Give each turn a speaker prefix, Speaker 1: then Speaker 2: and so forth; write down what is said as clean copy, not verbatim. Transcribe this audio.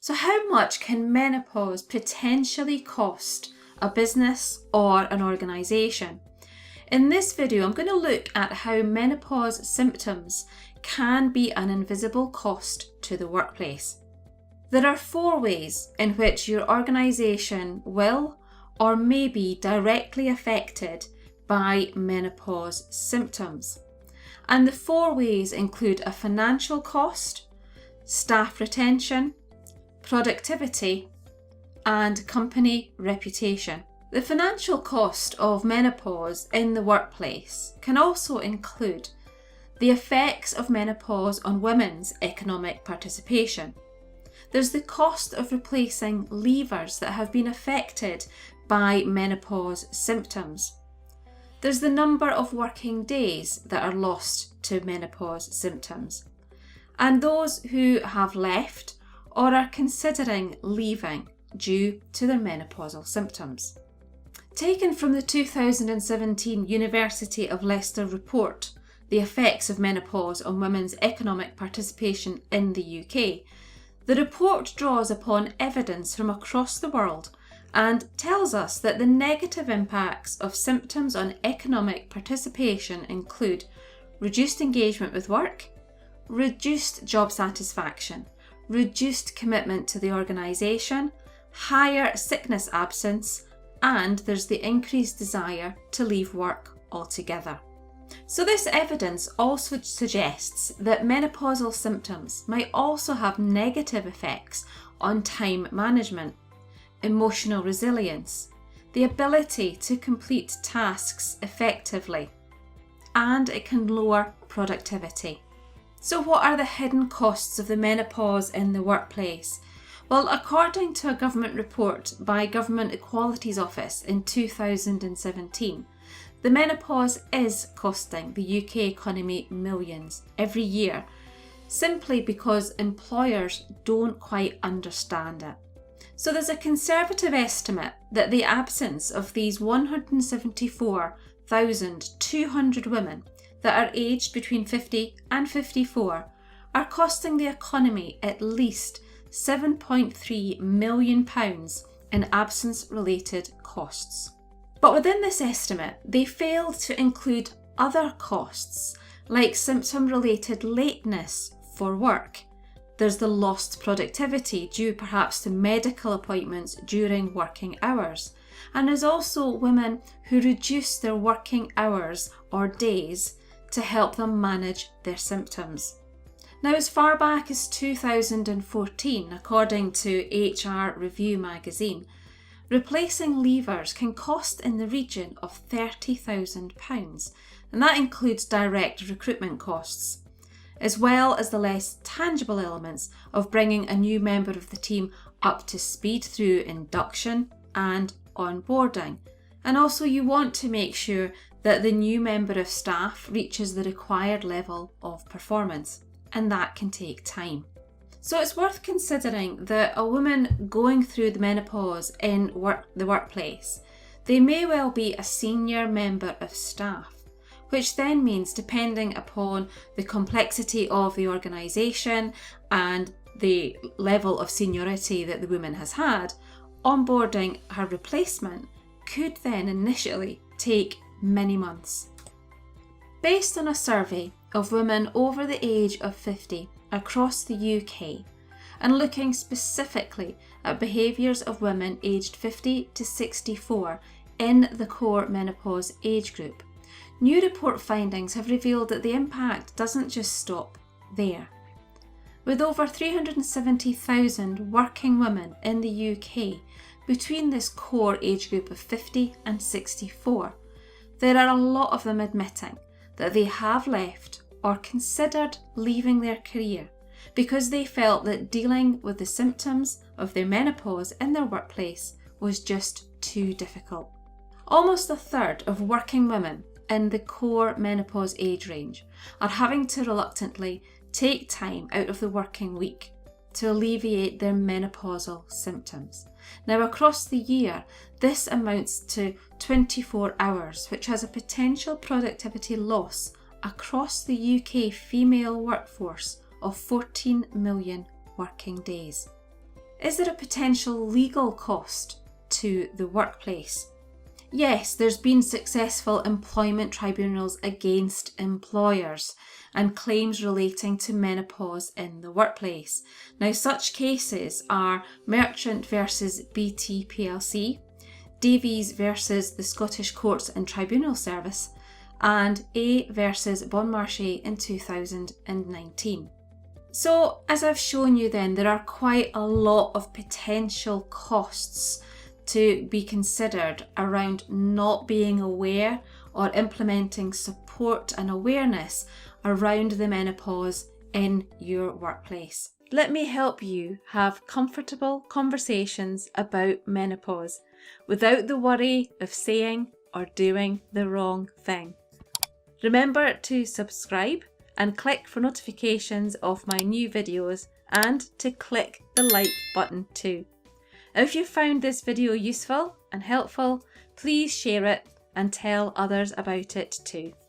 Speaker 1: So how much can menopause potentially cost a business or an organisation? In this video, I'm going to look at how menopause symptoms can be an invisible cost to the workplace. There are 4 ways in which your organisation will or may be directly affected by menopause symptoms. And the 4 ways include a financial cost, staff retention, productivity, and company reputation. The financial cost of menopause in the workplace can also include the effects of menopause on women's economic participation. There's the cost of replacing leavers that have been affected by menopause symptoms. There's the number of working days that are lost to menopause symptoms. And those who have left or are considering leaving due to their menopausal symptoms. Taken from the 2017 University of Leicester report, The Effects of Menopause on Women's Economic Participation in the UK, the report draws upon evidence from across the world and tells us that the negative impacts of symptoms on economic participation include reduced engagement with work, reduced job satisfaction, reduced commitment to the organisation, higher sickness absence, and there's the increased desire to leave work altogether. So this evidence also suggests that menopausal symptoms might also have negative effects on time management, emotional resilience, the ability to complete tasks effectively, and it can lower productivity. So what are the hidden costs of the menopause in the workplace? Well, according to a government report by Government Equalities Office in 2017, the menopause is costing the UK economy millions every year, simply because employers don't quite understand it. So there's a conservative estimate that the absence of these 174,200 women that are aged between 50 and 54 are costing the economy at least £7.3 million in absence-related costs. But within this estimate, they failed to include other costs like symptom-related lateness for work. There's the lost productivity due perhaps to medical appointments during working hours. And there's also women who reduce their working hours or days to help them manage their symptoms. Now, as far back as 2014, according to HR Review magazine, replacing leavers can cost in the region of £30,000, and that includes direct recruitment costs, as well as the less tangible elements of bringing a new member of the team up to speed through induction and onboarding. And also you want to make sure that the new member of staff reaches the required level of performance, and that can take time. So it's worth considering that a woman going through the menopause in the workplace, they may well be a senior member of staff, which then means, depending upon the complexity of the organisation and the level of seniority that the woman has had, onboarding her replacement could then initially take many months. Based on a survey of women over the age of 50 across the UK, and looking specifically at behaviours of women aged 50 to 64 in the core menopause age group, new report findings have revealed that the impact doesn't just stop there. With over 370,000 working women in the UK between this core age group of 50 and 64, there are a lot of them admitting that they have left or considered leaving their career because they felt that dealing with the symptoms of their menopause in their workplace was just too difficult. Almost a third of working women in the core menopause age range are having to reluctantly take time out of the working week to alleviate their menopausal symptoms. Now, across the year, this amounts to 24 hours, which has a potential productivity loss across the UK female workforce of 14 million working days. Is there a potential legal cost to the workplace? Yes, there's been successful employment tribunals against employers and claims relating to menopause in the workplace. Now, such cases are Merchant versus BT plc, Davies versus the Scottish Courts and Tribunal Service, and A versus Bon Marché in 2019. So, as I've shown you then, there are quite a lot of potential costs to be considered around not being aware or implementing support and awareness around the menopause in your workplace. Let me help you have comfortable conversations about menopause without the worry of saying or doing the wrong thing. Remember to subscribe and click for notifications of my new videos, and to click the like button too. If you found this video useful and helpful, please share it and tell others about it too.